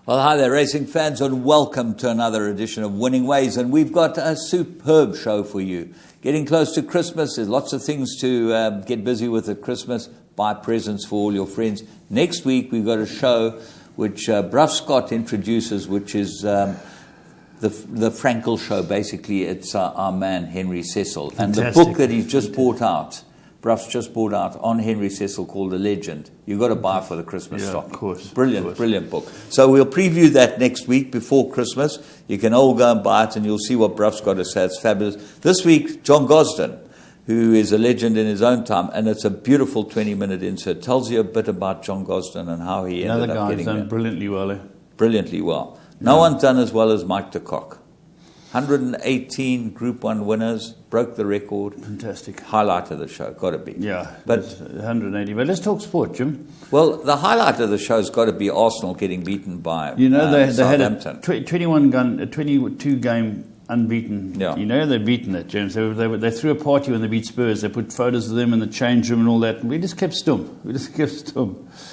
Well, hi there, racing fans, and welcome to another edition of Winning Ways. And we've got a superb show for you. Getting close to Christmas, there's lots of things to get busy with at Christmas. Buy presents for all your friends. Next week, we've got a show which Bruff Scott introduces, which is the Frankel show. Basically, it's our man, Henry Cecil. Fantastic. And the book that he's just bought out, Bruff's just bought out on Henry Cecil, called The Legend. You've got to buy for the Christmas stock. Of course. Brilliant book. So we'll preview that next week before Christmas. You can all go and buy it and you'll see what Bruff's got to say. It's fabulous. This week, John Gosden, who is a legend in his own time, and it's a beautiful 20-minute insert. It tells you a bit about John Gosden and how he ended up getting there. Another guy who's done brilliantly well. Brilliantly well. No one's done as well as Mike de Kock. 118 Group 1 winners, broke the record. Fantastic. Highlight of the show, got to be. Yeah, but 180. But let's talk sport, Jim. Well, the highlight of the show has got to be Arsenal getting beaten by they had Southampton. a 22 game unbeaten. Yeah. They've beaten it, James. They threw a party when they beat Spurs. They put photos of them in the change room and all that. And we just kept stum.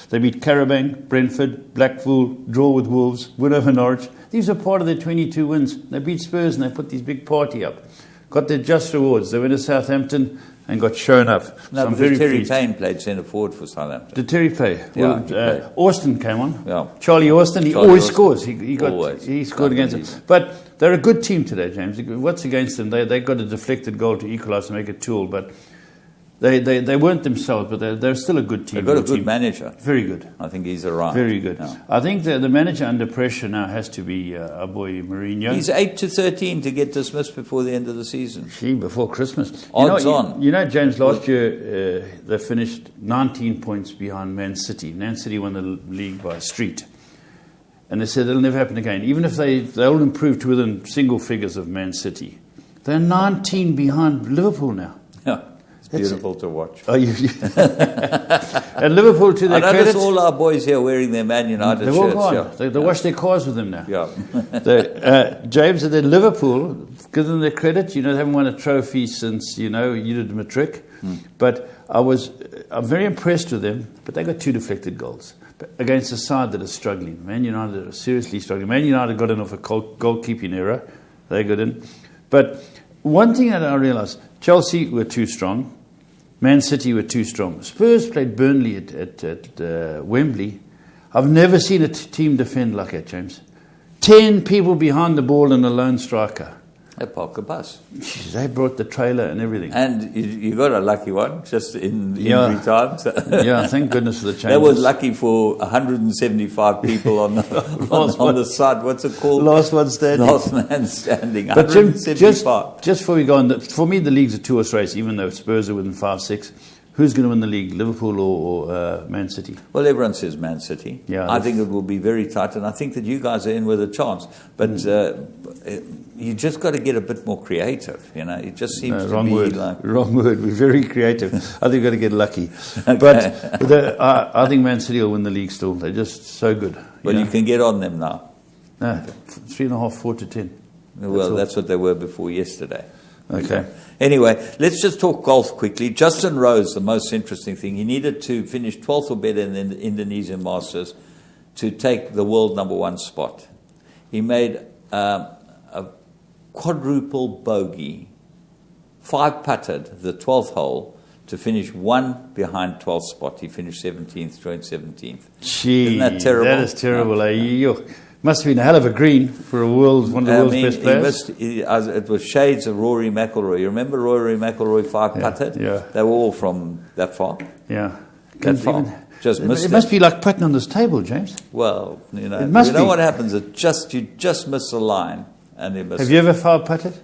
They beat Carabang, Brentford, Blackpool, draw with Wolves, win over Norwich. These are part of their 22 wins. They beat Spurs and they put this big party up. Got their just rewards. They went to Southampton and got shown up. No, because Terry Payne played centre forward for Southampton. Did Terry play? Yeah, well, Austin came on. Yeah. Charlie Austin, he always scores. He scored against Unbelievable. them. But they're a good team today, James. What's against them? They got a deflected goal to equalise and make it 2-2, but they weren't themselves, but they're still a good team. They've got a good manager. Very good. I think he's arrived. Very good. Yeah. I think the manager under pressure now has to be our boy Mourinho. He's 8-13 to get dismissed before the end of the season. Before Christmas. Odds on. James, last year they finished 19 points behind Man City. Man City won the league by a street. And they said it'll never happen again. Even if they'll improve to within single figures of Man City. They're 19 behind Liverpool now. Yeah. Beautiful to watch. And Liverpool, to their credit, all our boys here wearing their Man United they've shirts. all gone. Yeah. They wash their cars with them now. Yeah. James, at Liverpool, give them their credit. They haven't won a trophy since you did matric. But I'm very impressed with them. But they got 2 deflected goals against a side that is struggling. Man United are seriously struggling. Man United got in off a goalkeeping error. They got in. But one thing that I realised, Chelsea were too strong. Man City were too strong. Spurs played Burnley at Wembley. I've never seen a team defend like that, James. 10 people behind the ball and a lone striker. They park a bus. They brought the trailer and everything. And you got a lucky one, just in injury time. Yeah, thank goodness for the changes. That was lucky for 175 people on the side. What's it called? Last one standing. Last man standing. But Jim, 175. just before we go on, for me the league's a 2-horse race, even though Spurs are within 5-6. Who's going to win the league, Liverpool or Man City? Well, everyone says Man City. Yeah, I think it will be very tight, and I think that you guys are in with a chance. But you just got to get a bit more creative. It just seems to be like... Wrong word. We're very creative. I think we've got to get lucky. Okay. But I think Man City will win the league still. They're just so good. Well, you can get on them now. No, 3.5, 4-10. Well, that's what they were before yesterday. Okay. Anyway, let's just talk golf quickly. Justin Rose, the most interesting thing, he needed to finish 12th or better in the Indonesian Masters to take the world #1 spot. He made a quadruple bogey, 5-putted the 12th hole to finish 1 behind 12th spot. He finished 17th, joined 17th. Gee, isn't that terrible? That is terrible. Must have been a hell of a green for one of the world's best players. It was shades of Rory McIlroy. You remember Rory McIlroy 5-putted? Yeah. They were all from that far. Yeah. That far. Just missed it. Must be like putting on this table, James. Well, you know what happens? You just miss a line. And you miss. Have you ever 5-putted?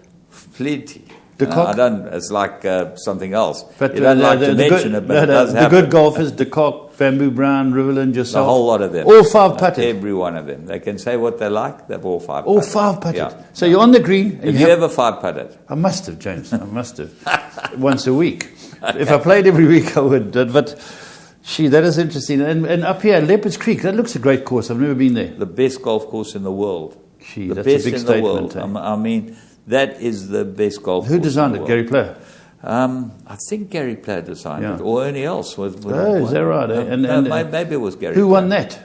Plenty. I don't. It's like something else. But you don't like to mention it, but it does happen. The good golfers, De Kock, Bamboo Brown, Riverland, yourself. A whole lot of them. All 5-putted. Every one of them. They can say what they like. They've all 5-putted. All 5-putted. Yeah. So you're on the green. Have you ever 5-putted? I must have, James. I must have. Once a week. If I played every week, I would. But, that is interesting. And up here, Leopards Creek, that looks a great course. I've never been there. The best golf course in the world. The best a big in statement. the world. I mean, that is the best golf course. Who designed it? Gary Player? I think Gary Player designed it, or Ernie Els. Is that right? Maybe it was Gary Who Player. won that?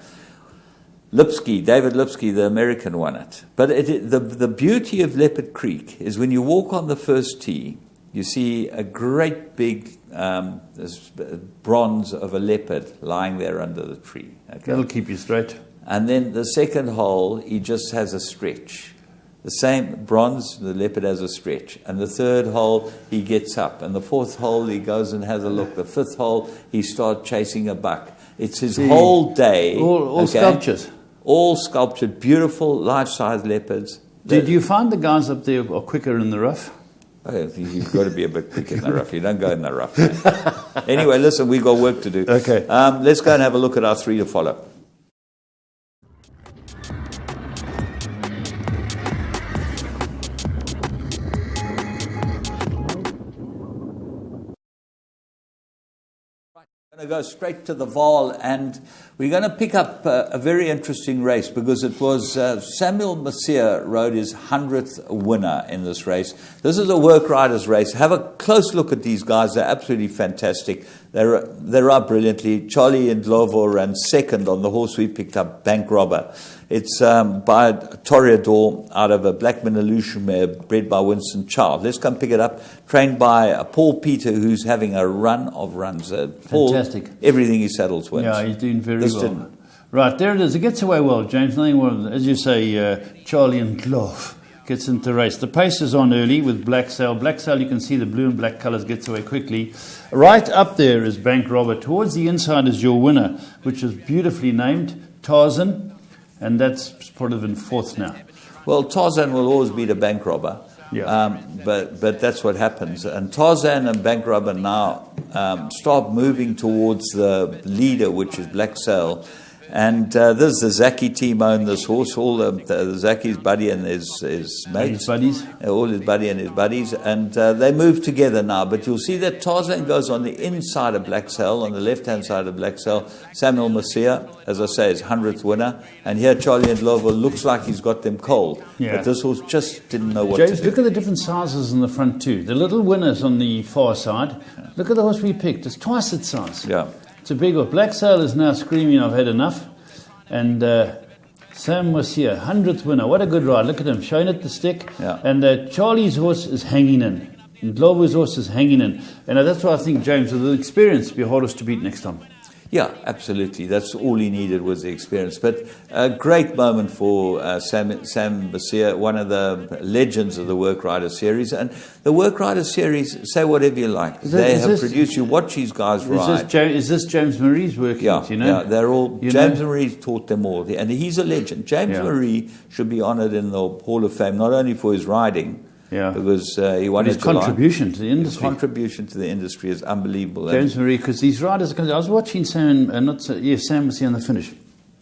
David Lipsky, the American, won it. But the beauty of Leopard Creek is when you walk on the first tee, you see a great big bronze of a leopard lying there under the tree. Okay? That'll keep you straight. And then the second hole, he just has a stretch. The same bronze, the leopard has a stretch. And the third hole, he gets up. And the fourth hole, he goes and has a look. The fifth hole, he starts chasing a buck. It's his whole day. All sculptures. All sculptured, beautiful, life-size leopards. Did you find the guys up there are quicker in the rough? Oh, you've got to be a bit quick in the rough. You don't go in the rough. Anyway, listen, we've got work to do. Okay. Let's go and have a look at our 3 to follow. We're going to go straight to the Vaal, and we're going to pick up a very interesting race because it was Samuel Messier rode his 100th winner in this race. This is a work riders race. Have a close look at these guys. They're absolutely fantastic. They ride brilliantly. Charlie Ndlovu ran second on the horse we picked up, Bank Robber. It's by Toreador out of a Black Minillusion mare bred by Winston Child. Let's come pick it up. Trained by Paul Peter, who's having a run of runs. Fantastic. Paul, everything he saddles wins. Yeah, he's doing very well. Right, there it is. It gets away well, James. Nothing more, as you say, Charlie Ndlovu gets into the race. The pace is on early with Black Sail. Black Sail, you can see the blue and black colours, gets away quickly. Right up there is Bank Robber. Towards the inside is your winner, which is beautifully named, Tarzan. And that's sort of in fourth now. Well, Tarzan will always be the Bank Robber. Yeah. But that's what happens. And Tarzan and Bank Robber now start moving towards the leader, which is Black Sail. And this is the Zaki team own this horse. All the Zaki's buddy and his mates. His buddies. All his buddy and his buddies. And they move together now. But you'll see that Tarzan goes on the inside of Black Sail, on the left-hand side of Black Sail. Samuel Messier, as I say, is 100th winner. And here Charlie Ndlovu looks like he's got them cold. Yeah. But this horse just didn't know what James, to do. look at the different sizes in the front too. The little winner's on the far side. Look at the horse we picked. It's twice its size. Yeah. It's a big horse. Black Sail is now screaming, I've had enough. And Sam Messier, 100th winner. What a good ride. Look at him, showing it the stick. Yeah. And Charlie's horse is hanging in. And Ndlovu's horse is hanging in. And that's why I think, James, with the experience, be hardest to beat next time. Yeah, absolutely. That's all he needed was the experience. But a great moment for Sam Messier, one of the legends of the Work Rider Series. And the Work Rider Series, say whatever you like. They have produced, you watch these guys ride. Is this James Marie's work? Yeah, you know? Yeah, they're all, James Marie taught them all. And he's a legend. James Marie should be honored in the Hall of Fame, not only for his riding, because he won his contribution to the industry. His contribution to the industry is unbelievable. James Marie, because these riders, I was watching Sam Messier on the finish.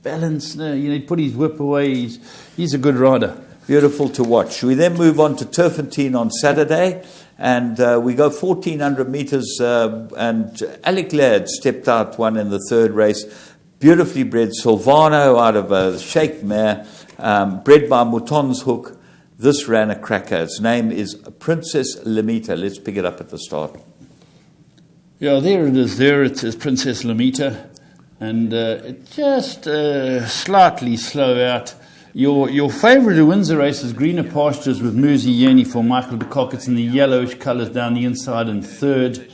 Balance, he put his whip away. He's a good rider. Beautiful to watch. We then move on to Turfentine on Saturday, and we go 1,400 meters, and Alec Laird stepped out one in the third race. Beautifully bred Silvano out of a Sheikh mare, bred by Mouton's Hook. This ran a cracker. Its name is Princess Lamita. Let's pick it up at the start. Yeah, there it is. There it is, Princess Lamita. And it just slightly slow out. Your favourite who wins the race is Greener Pastures with Muzi Yeni for Michael de Kock. It's in the yellowish colours down the inside in third.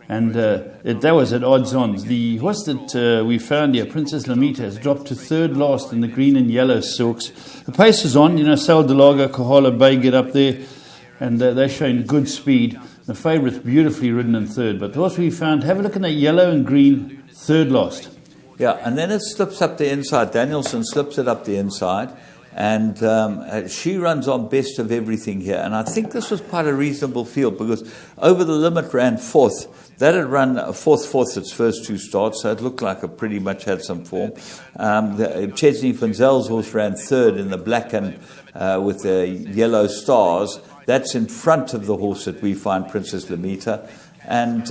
And that was at odds on. The horse that we found here, Princess Lamita, has dropped to third last in the green and yellow silks. The pace is on. Sal Delago, Kohala Bay get up there, and they're showing good speed. The favourite's beautifully ridden in third. But the horse we found, have a look at that yellow and green, third last. Yeah, and then it slips up the inside. Danielson slips it up the inside. And she runs on best of everything here. And I think this was quite a reasonable field because Over the Limit ran fourth. That had run fourth its first two starts, so it looked like it pretty much had some form. Chesney Funzel's horse ran third in the black and with the yellow stars. That's in front of the horse that we find, Princess Lamita. And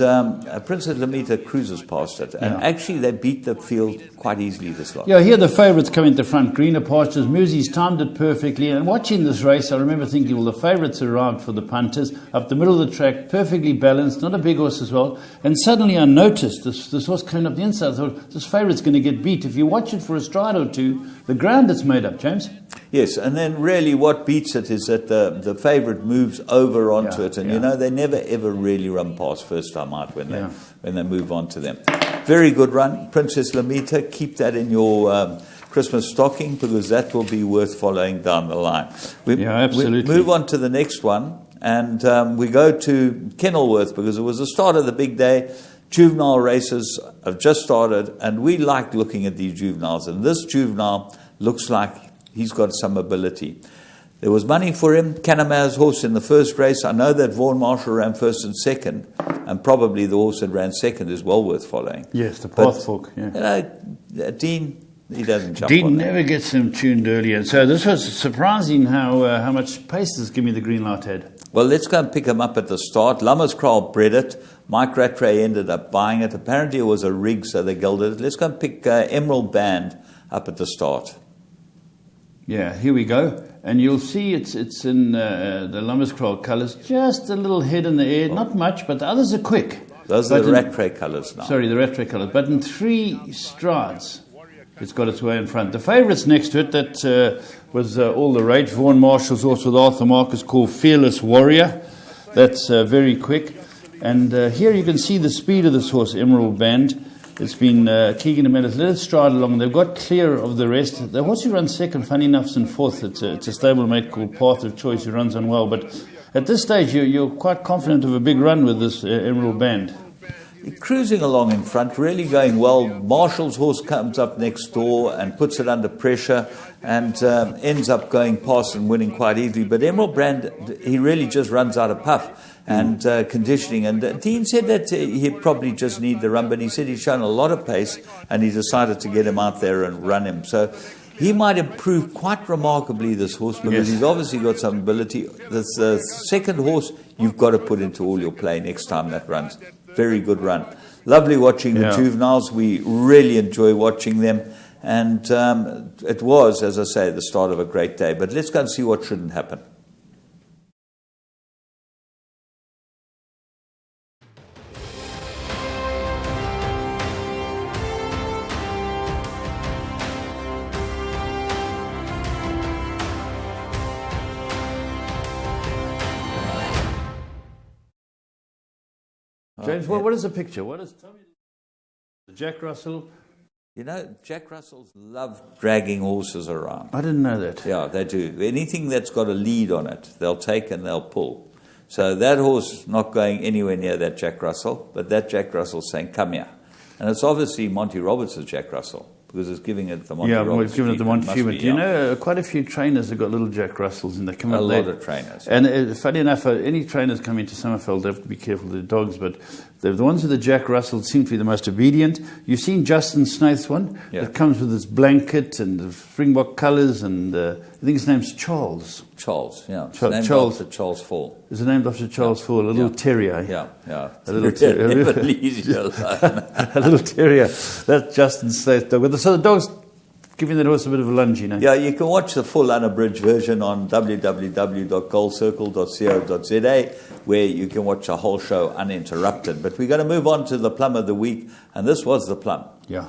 Princess Lamita cruises past it. And actually, they beat the field quite easily this lot. Yeah, here the favourites come into front. Greener Pastures. Moosey's timed it perfectly. And watching this race, I remember thinking, well, the favourites arrived for the punters. Up the middle of the track, perfectly balanced, not a big horse as well. And suddenly I noticed this horse coming up the inside. I thought, this favourite's going to get beat. If you watch it for a stride or two, the ground it's made up, James. Yes, and then really what beats it is that the favourite moves over onto it. And, you know, they never, ever really run past first time out when they move on to them. Very good run. Princess Lamita, keep that in your Christmas stocking because that will be worth following down the line. Absolutely. We move on to the next one, and we go to Kenilworth because it was the start of the big day. Juvenile races have just started, and we like looking at these juveniles. And this juvenile looks like he's got some ability. There was money for him. Canamer's horse in the first race. I know that Vaughan Marshall ran first and second, and probably the horse that ran second is well worth following. Yes, the Pathfork. Yeah. You know, Dean, he doesn't jump Dean on never that. gets him tuned early. And so this was surprising how much pace this Give Me the Green Light had. Well, let's go and pick him up at the start. Lammers Kraal bred it. Mike Rattray ended up buying it. Apparently it was a rig, so they gelded it. Let's go and pick Emerald Band up at the start. Yeah, here we go. And you'll see it's in the Lammers Kraal colours. Just a little head in the air. Not much, but the others are quick. Those are the Rattray colours now. Sorry, the Rattray colours. But in 3 strides, it's got its way in front. The favourites next to it, that was all the rage. Vaughan Marshall's horse with Arthur Marcus called Fearless Warrior. That's very quick. And here you can see the speed of this horse, Emerald Band. It's been Keegan and Meadows. Let it stride along. They've got clear of the rest. The horse who runs second, funny enough's in fourth. It's a stablemate called Path of Choice who runs on well. But at this stage, you're quite confident of a big run with this Emerald Band. Cruising along in front, really going well. Marshall's horse comes up next door and puts it under pressure and ends up going past and winning quite easily. But Emerald Brand, he really just runs out of puff and conditioning. And Dean said that he'd probably just need the run, but he said he's shown a lot of pace and he decided to get him out there and run him. So he might improve quite remarkably, this horse, because he's obviously got some ability. This second horse, you've got to put into all your play next time that runs. Very good run. Lovely watching the juveniles. We really enjoy watching them. And it was, as I say, the start of a great day. But let's go and see what shouldn't happen. James, what is the picture? Tell me. Jack Russell. You know, Jack Russells love dragging horses around. I didn't know that. Yeah, they do. Anything that's got a lead on it, they'll take and they'll pull. So that horse is not going anywhere near that Jack Russell, but that Jack Russell's saying, come here. And it's obviously Monty Roberts' Jack Russell, because it's giving it the Monty Roberts. Yeah, it's giving it the Monty Roberts. You know, quite a few trainers have got little Jack Russells, and they come a lot of trainers. And funny enough, any trainers coming to Summerfield, they have to be careful of their dogs, but the ones with the Jack Russell seem to be the most obedient. You've seen Justin Snaith's one. It comes with its blanket and the Springbok colours, and I think his name's Charles. Charles, yeah. Charles. After Charles Fall. Is it named after Charles Fall? A little terrier. Yeah. A little terrier. Never leaves you alone. A little terrier. That's Justin Snaith's dog. So the dog's giving the horse a bit of a lunge, you know. Yeah, you can watch the full unabridged version on www.goldcircle.co.za, where you can watch the whole show uninterrupted. But we're going to move on to the plum of the week, and this was the plum. Yeah.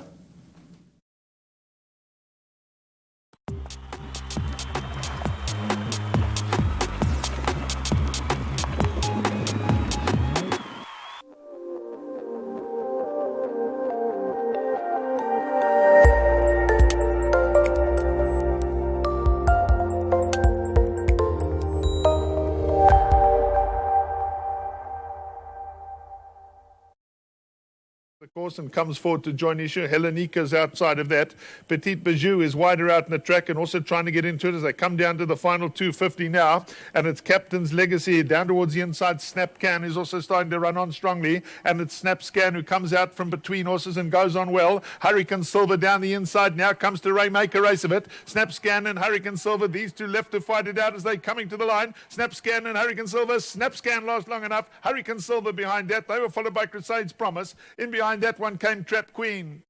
horse and comes forward to join issue. Helenika's outside of that. Petit Bijou is wider out in the track and also trying to get into it as they come down to the final 250 now. And it's Captain's Legacy down towards the inside. Snapcan is also starting to run on strongly. And it's Snapscan who comes out from between horses and goes on well. Hurricane Silver down the inside now comes to make a race of it. Snapscan and Hurricane Silver, these two left to fight it out as they're coming to the line. Snapscan and Hurricane Silver. Snapscan lost long enough. Hurricane Silver behind that. They were followed by Crusade's Promise. In behind that one came Trap Queen.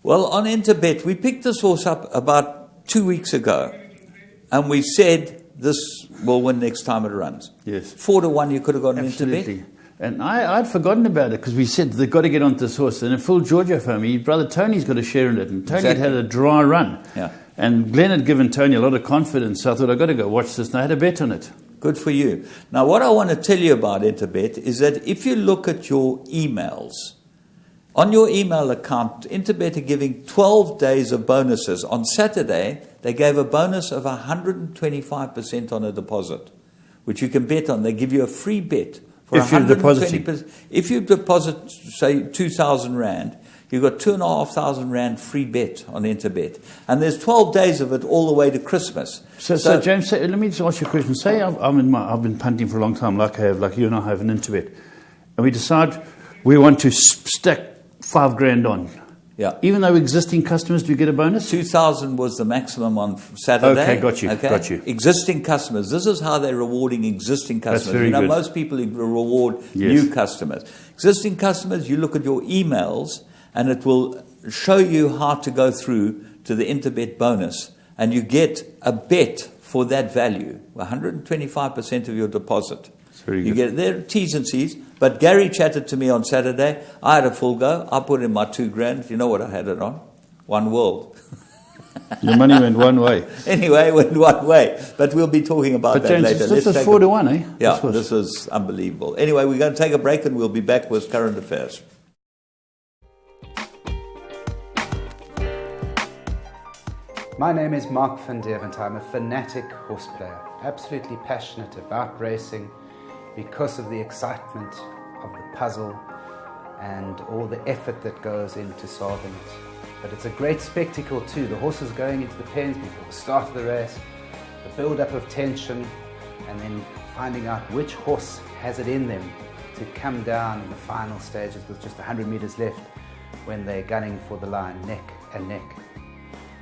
Well, on Interbet, we picked this horse up about 2 weeks ago, and we said this will win next time it runs. Yes. 4-1, you could have gotten Absolutely. Interbet. And I'd forgotten about it because we said they've got to get onto this horse. And Phil Giorgio phoned me, brother Tony's got a share in it. And Tony Exactly. had a dry run. Yeah. And Glenn had given Tony a lot of confidence. So I thought, I've got to go watch this. And I had a bet on it. Good for you. Now, what I want to tell you about Interbet is that if you look at your emails, on your email account, Interbet are giving 12 days of bonuses. On Saturday, they gave a bonus of 125% on a deposit, which you can bet on. They give you a free bet for If you're depositing. 120%. If you deposit, say, 2,000 Rand, you've got 2,500 Rand free bet on Interbet. And there's 12 days of it all the way to Christmas. So James, let me just ask you a question. Say I've been punting for a long time, like you and I have an Interbet. And we decide we want to stack $5,000 on. Yeah. Even though existing customers, do you get a bonus? 2,000 was the maximum on Saturday. Okay, got you. Existing customers. This is how they're rewarding existing customers. That's very good. Most people reward Yes. new customers. Existing customers, you look at your emails and it will show you how to go through to the Interbet bonus, and you get a bet for that value, 125% of your deposit. Very You good. get there, T's and C's. But Gary chatted to me on Saturday. I had a full go. I put in my $2,000. You know what I had it on? One World. Your money went one way. Anyway, it went one way. But we'll be talking about But that James, later. this was take 4-1, eh? Yeah, this was unbelievable. Anyway, we're going to take a break and we'll be back with current affairs. My name is Mark van Devent. I'm a fanatic horse player, absolutely passionate about racing because of the excitement of the puzzle and all the effort that goes into solving it. But it's a great spectacle too. The horses going into the pens before the start of the race, the build-up of tension, and then finding out which horse has it in them to come down in the final stages with just 100 meters left when they're gunning for the line, neck and neck.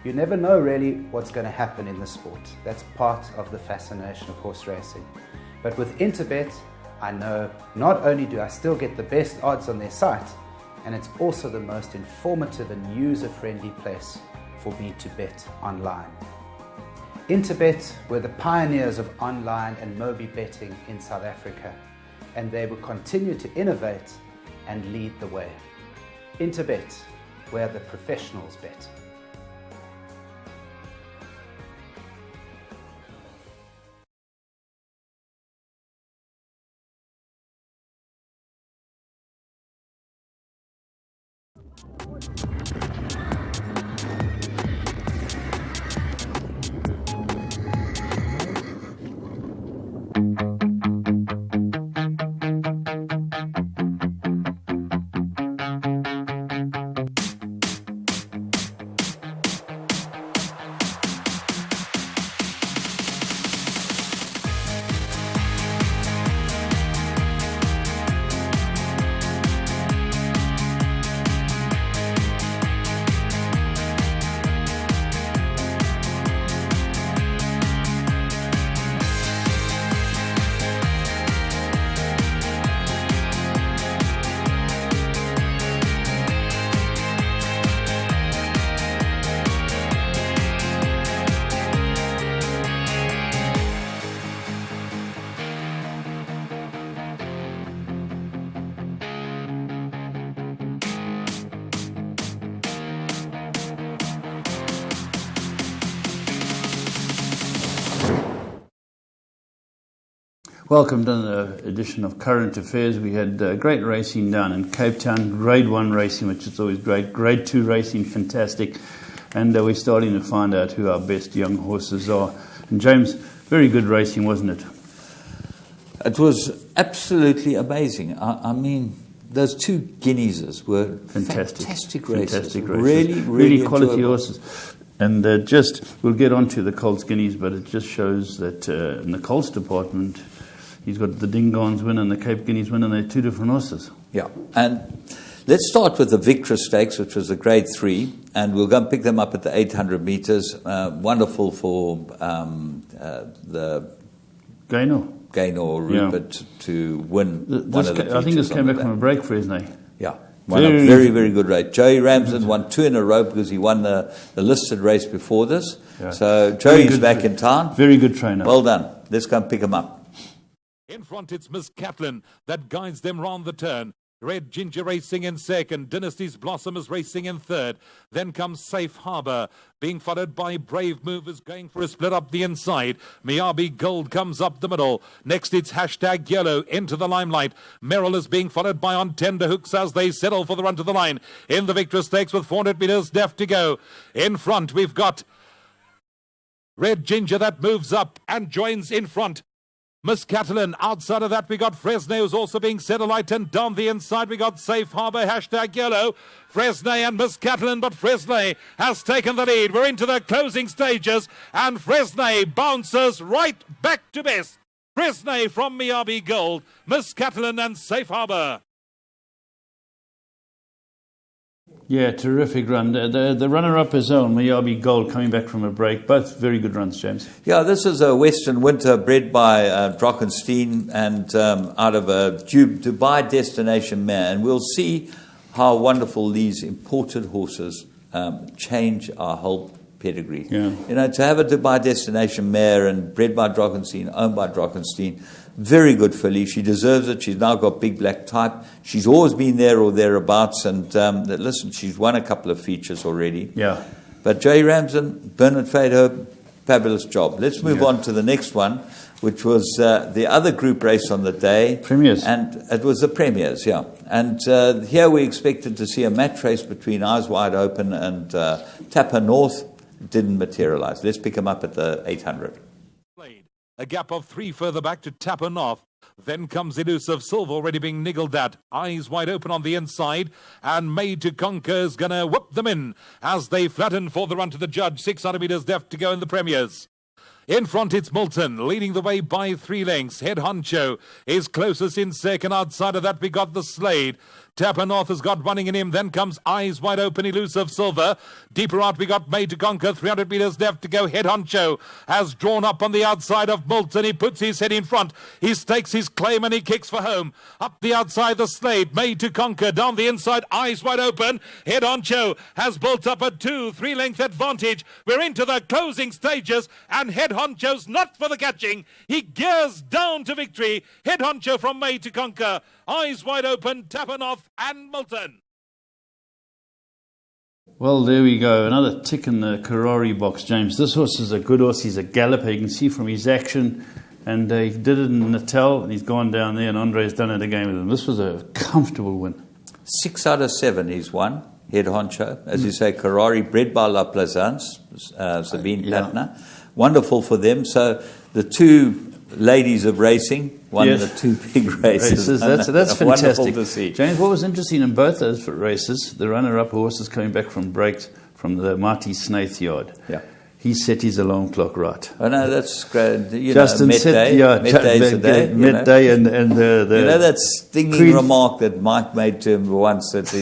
You never know really what's going to happen in the sport. That's part of the fascination of horse racing. But with Interbet, I know not only do I still get the best odds on their site, and it's also the most informative and user-friendly place for me to bet online. Interbet were the pioneers of online and Mobi betting in South Africa, and they will continue to innovate and lead the way. Interbet, where the professionals bet. Welcome to the edition of Current Affairs. We had great racing down in Cape Town, Grade 1 racing, which is always great, Grade 2 racing, fantastic, and we're starting to find out who our best young horses are. And James, very good racing, wasn't it? It was absolutely amazing. I mean, those two Guineas were fantastic races. Fantastic races. Really quality enjoyable. horses. And we'll get on to the Colts Guineas, but it just shows that in the Colts department, he's got the Dingaans win and the Cape Guineas win, and they're two different horses. Yeah, and let's start with the Victor Stakes, which was a Grade 3, and we'll go and pick them up at the 800 metres. Wonderful for the Gaynor Rupert to win one of the features. I think this came back from a break for Fresnay. Yeah, very, very good race. Joey Ramsden won 2 in a row because he won the listed race before this. Yeah. So Joey's back in town. Very good trainer. Well done. Let's go and pick him up. In front, it's Miss Catlin that guides them round the turn. Red Ginger racing in second. Dynasty's Blossom is racing in third. Then comes Safe Harbour, being followed by Brave Movers going for a split up the inside. Miyabi Gold comes up the middle. Next, it's Hashtag Yellow into the limelight. Merrill is being followed by On Tender Hooks as they settle for the run to the line. In the Victor Stakes with 400 metres left to go. In front, we've got Red Ginger that moves up and joins in front. Miss Catalan. Outside of that, we got Fresnay, who's also being set alight, and down the inside, we got Safe Harbour, Hashtag Yellow, Fresnay and Miss Catalan, but Fresnay has taken the lead. We're into the closing stages, and Fresnay bounces right back to best. Fresnay from Miyabi Gold, Miss Catalan and Safe Harbour. Yeah, terrific run. The runner-up is on Miyabi Gold coming back from a break. Both very good runs, James. Yeah, this is a Western Winter bred by Drockenstein and out of a Dubai destination mare. And we'll see how wonderful these imported horses change our whole pedigree. Yeah. You know, to have a Dubai destination mare and bred by Drockenstein, owned by Drockenstein, very good filly. She deserves it. She's now got big black type. She's always been there or thereabouts. And listen, she's won a couple of features already. Yeah. But Joey Ramsden, Bernard Fadehope, fabulous job. Let's move on to the next one, which was the other group race on the day. Premiers. And it was the Premiers, yeah. And here we expected to see a match race between Eyes Wide Open and Tapper North. Didn't materialize. Let's pick them up at the 800. A gap of 3 further back to Tapper North. Then comes Elusive Silver already being niggled at. Eyes Wide Open on the inside. And Made to Conquer is going to whip them in as they flatten for the run to the judge. 600 metres left to go in the Premiers. In front, it's Milton, leading the way by 3 lengths. Head Honcho is closest in second. Outside of that, we got the Slade. Tapper North has got running in him. Then comes Eyes Wide Open, Elusive Silver. Deeper out, we got Made to Conquer. 300 metres left to go. Head Honcho has drawn up on the outside of Milton. He puts his head in front. He stakes his claim and he kicks for home. Up the outside, the Slade. Made to Conquer. Down the inside, Eyes Wide Open. Head Honcho has built up a 2-3 length advantage. We're into the closing stages, and Head Honcho's not for the catching. He gears down to victory. Head Honcho from Made to Conquer. Eyes Wide Open, Tapper North and Milton. Well, there we go. Another tick in the Karari box, James. This horse is a good horse. He's a galloper. You can see from his action. And he did it in Natal, and he's gone down there, and Andre's done it again with him. This was a comfortable win. 6 out of 7 he's won. Head Honcho. As you say, Karari, bred by La Plaisance, Sabine Plattner. Wonderful for them. So the two ladies of racing won the 2 big races. That's fantastic. Wonderful to see. James, what was interesting in both those races, the runner-up horses coming back from breaks from the Marty Snaith yard. Yeah. He set his alarm clock right. Oh no, that's great. Justin Midday's a day. Midday and the you know that stinging remark that Mike made to him once, that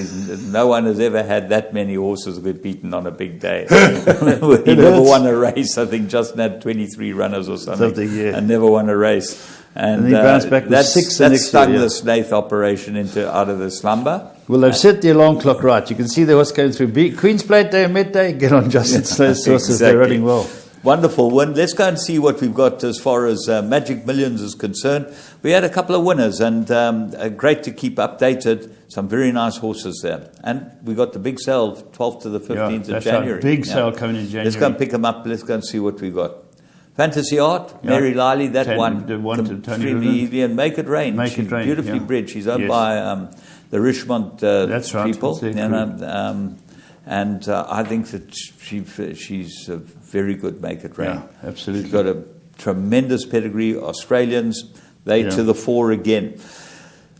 no one has ever had that many horses get beaten on a big day. He never won a race. I think Justin had 23 runners or something and never won a race. And he bounced back with 6 that stung the Snaith operation out of the slumber. Well, they've set the alarm clock right. You can see the horse going through Queen's Plate Day and Midday. Get on Justin Snaith's horses. They're running well. Wonderful win. Let's go and see what we've got as far as Magic Millions is concerned. We had a couple of winners, and great to keep updated. Some very nice horses there. And we got the big sale, 12th to the 15th of January. Big sale coming in January. Let's go and pick them up. Let's go and see what we got. Fantasy Art, Yeah. Mary Liley, that The one one to Tony extremely Rubin. easy, and Make It Rain. Make She's It Rain, beautifully yeah. bred. She's owned Yes. by the Richmond That's right, people. that's their You know, and I think that she's a very good Make It Rain. Yeah, absolutely. She's got a tremendous pedigree. Australians, they Yeah. to the fore again.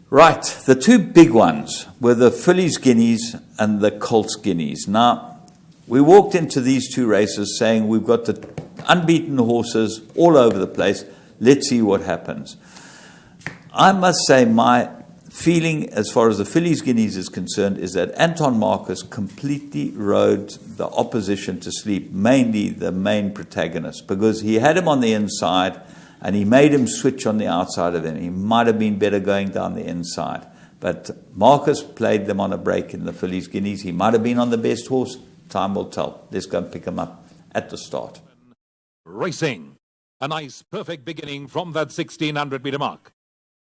Right, the two big ones were the Fillies Guineas and the Colts Guineas. Now, we walked into these two races saying we've got the unbeaten horses all over the place. Let's see what happens. I must say my feeling as far as the Fillies Guineas is concerned is that Anton Marcus completely rode the opposition to sleep, mainly the main protagonist, because he had him on the inside and he made him switch on the outside of him. He might have been better going down the inside. But Marcus played them on a break in the Fillies Guineas. He might have been on the best horse. Time will tell. Let's go and pick him up at the start. Racing. A nice, perfect beginning from that 1600-meter mark.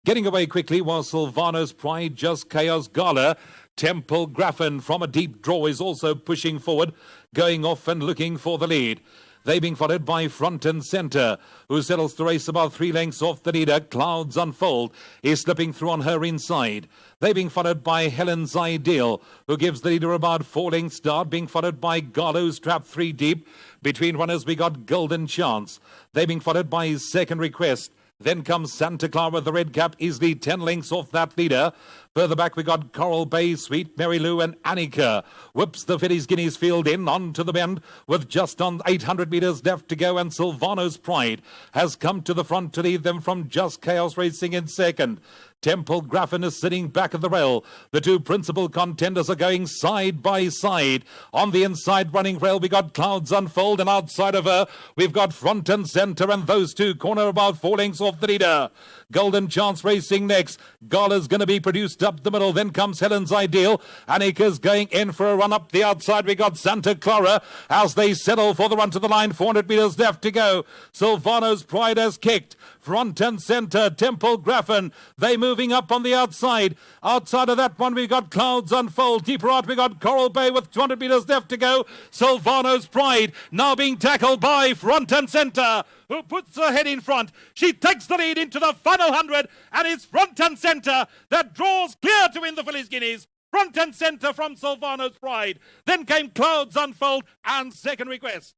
Getting away quickly was Silvano's Pride, Just Chaos Gala. Temple Graffin from a deep draw is also pushing forward, going off and looking for the lead. They being followed by Front and Centre, who settles the race about 3 lengths off the leader. Clouds Unfold is slipping through on her inside. They being followed by Helen's Ideal, who gives the leader about 4 lengths start, being followed by Gala, who's trapped 3 deep. Between runners, we got Golden Chance. They being followed by Second Request. Then comes Santa Clara with the red cap, easily 10 lengths off that leader. Further back, we got Coral Bay, Sweet Mary Lou and Annika. Whips the Fillies Guineas field in onto the bend with just on 800 metres left to go, and Silvano's Pride has come to the front to lead them from Just Chaos Racing in second. Temple Graffin is sitting back of the rail. The two principal contenders are going side by side. On the inside running rail, we got Clouds Unfold, and outside of her, we've got Front and Centre, and those two corner about 4 lengths off the leader. Golden Chance racing next. Gala's going to be produced up the middle. Then comes Helen's Ideal. Annika's going in for a run up the outside. We got Santa Clara as they settle for the run to the line. 400 metres left to go. Silvano's Pride has kicked. Front and Centre, Temple Graffin. They moving up on the outside. Outside of that one, we got Clouds Unfold. Deeper out, we got Coral Bay with 200 metres left to go. Silvano's Pride now being tackled by Front and Centre, who puts her head in front. She takes the lead into the final 100, and it's Front and Centre that draws clear to win the Fillies Guineas. Front and Centre from Silvano's Pride. Then came Clouds Unfold and Second Request.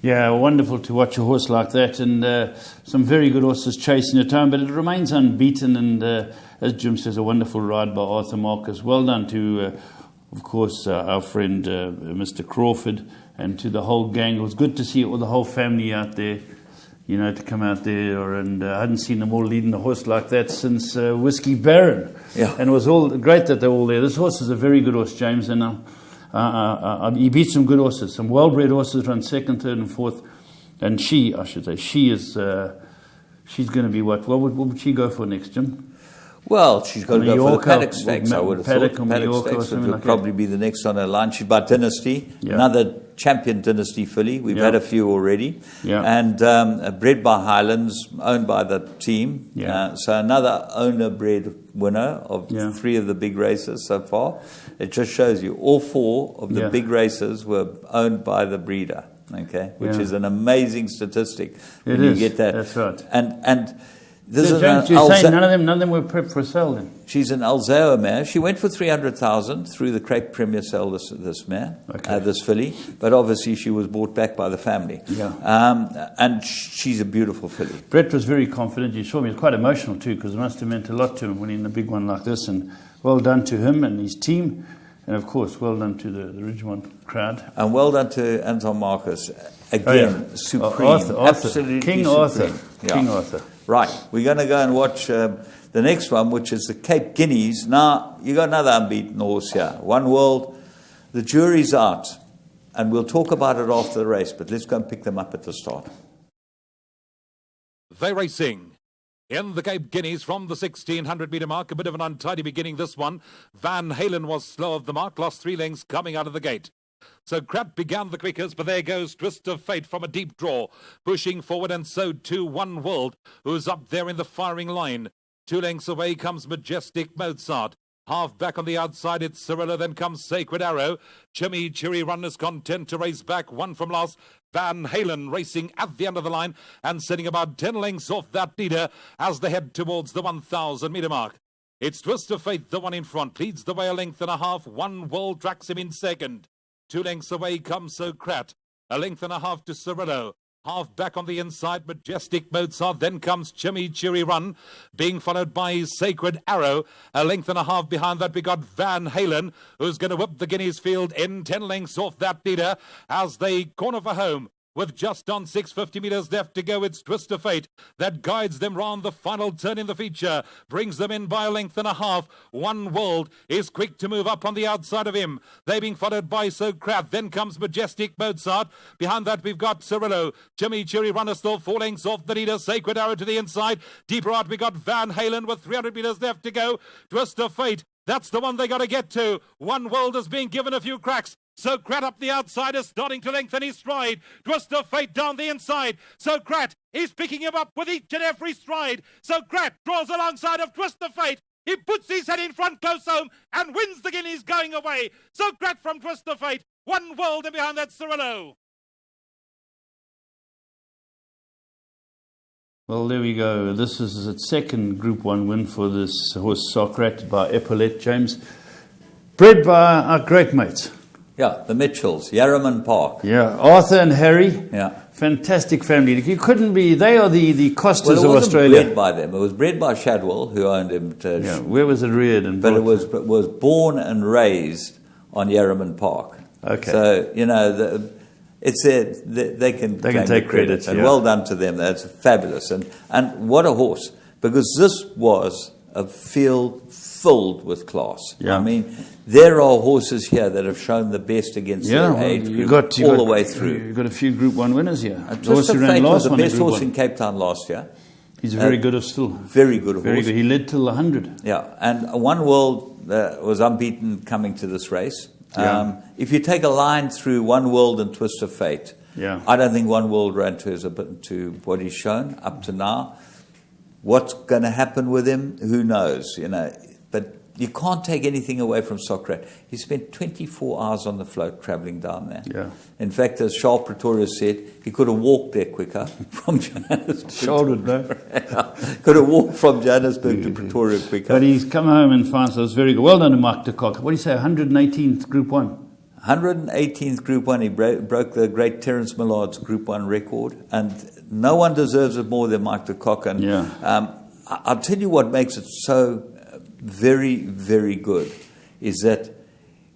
Yeah, wonderful to watch a horse like that, and some very good horses chasing it home, but it remains unbeaten, and as Jim says, a wonderful ride by Arthur Marcus. Well done to, of course, our friend Mr. Crawford, and to the whole gang. It was good to see all the whole family out there, you know, to come out there, and I hadn't seen them all leading a horse like that since Whiskey Baron. Yeah. And it was all great that they're all there. This horse is a very good horse, James, and he beat some good horses, some well-bred horses, run second, third, and fourth. And she is, she's going to be what? What would she go for next, Jim? Well, she's got to go for the Mallorca, Paddock Stakes, I would have Paddock thought. or Paddock Mallorca or Stakes something would like probably that. be the next on her line. She's by Dynasty, Yeah. another champion Dynasty filly. We've Yeah. had a few already. Yeah. And bred by Highlands, owned by the team. Yeah. So another owner-bred winner of Yeah. 3 of the big races so far. It just shows you all 4 of the Yeah. big races were owned by the breeder, okay, which Yeah. is an amazing statistic when It you is. get that. That's right. And this So is James, an you're saying Alsa- none of them were prepped for sale then? She's an Alzheimer mare. She went for 300,000 through the Craig Premier sale, this mare, Okay. this filly. But obviously she was bought back by the family. Yeah. And she's a beautiful filly. Brett was very confident. You saw me. He was quite emotional too, because it must have meant a lot to him winning a big one like this. And well done to him and his team. And of course, well done to the Ridgemont crowd. And well done to Anton Marcus. Again, Oh, yeah. supreme. Arthur. Absolutely King supreme. Arthur. Yeah. King Arthur. Right. We're going to go and watch the next one, which is the Cape Guineas. Now, you got another unbeaten horse here. One World. The jury's out. And we'll talk about it after the race, but let's go and pick them up at the start. They're racing in the Cape Guineas from the 1600-metre mark. A bit of an untidy beginning, this one. Van Halen was slow of the mark, lost 3 lengths coming out of the gate. So Crab began the quickest, but there goes Twist of Fate from a deep draw, pushing forward, and so too One World, who's up there in the firing line. 2 lengths away comes Majestic Mozart. Half back on the outside, it's Cirillo, then comes Sacred Arrow. Jimmy Cherry Run is content to race back, one from last. Van Halen racing at the end of the line and sitting about 10 lengths off that leader as they head towards the 1,000 metre mark. It's Twist of Fate, the one in front, leads the way a length and a half. One World tracks him in second. 2 lengths away comes Socrat. A length and a half to Cirillo. Half back on the inside, Majestic Mozart. Then comes Jimmy Cherry Run, being followed by Sacred Arrow. A length and a half behind that, we got Van Halen, who's going to whip the Guineas field in 10 lengths off that leader as they corner for home. With just on 650 metres left to go, it's Twist of Fate that guides them round the final turn in the feature. Brings them in by a length and a half. One World is quick to move up on the outside of him. They're being followed by Socrat. Then comes Majestic Mozart. Behind that, we've got Cirillo. Jimmy Cherry Runner still 4 lengths off the leader. Sacred Arrow to the inside. Deeper out, we got Van Halen with 300 metres left to go. Twist of Fate, that's the one they got to get to. One World is being given a few cracks. Socrat up the outside is starting to lengthen his stride. Twist of Fate down the inside. Socrat is picking him up with each and every stride. Socrat draws alongside of Twist of Fate. He puts his head in front close home and wins the Guineas going away. Socrat from Twist of Fate. One World, and behind that Cirillo. Well, there we go. This is its second Group 1 win for this horse, Socrat, by Epaulette James. Bred by our great mates. Yeah, the Mitchells, Yarraman Park. Yeah, Arthur and Harry. Yeah. Fantastic family. You couldn't be, they are the Costas of Well, it wasn't Australia. bred by them. It was bred by Shadwell, who owned him. Yeah, where was it reared? But it was born and raised on Yarraman Park. Okay. So, you know, they can take credit. And yeah. well done to them. That's fabulous. And what a horse. Because this was a field filled with class. Yeah. I mean, there are horses here that have shown the best against their age group the way through. You've got a few Group 1 winners here. The horse who ran last was the best horse in Cape Town last year. He's very good still. Very good horse. Very good. He led till 100. Yeah, and One World was unbeaten coming to this race. If you take a line through One World and Twist of Fate, I don't think One World ran to what he's shown up to now. What's going to happen with him? Who knows? You know, but you can't take anything away from Socrat. He spent 24 hours on the float travelling down there. Yeah. In fact, as Charles Pretorius said, he could have walked there quicker from Johannesburg. Shouldered, no? Could have walked from Johannesburg to Pretoria quicker. But he's come home and found, so it's very good. Well done to Mark de Kock. What do you say, 118th Group 1? 118th Group 1, he broke the great Terence Millard's Group 1 record, and no one deserves it more than Mike de Kock. And I'll tell you what makes it so very, very good is that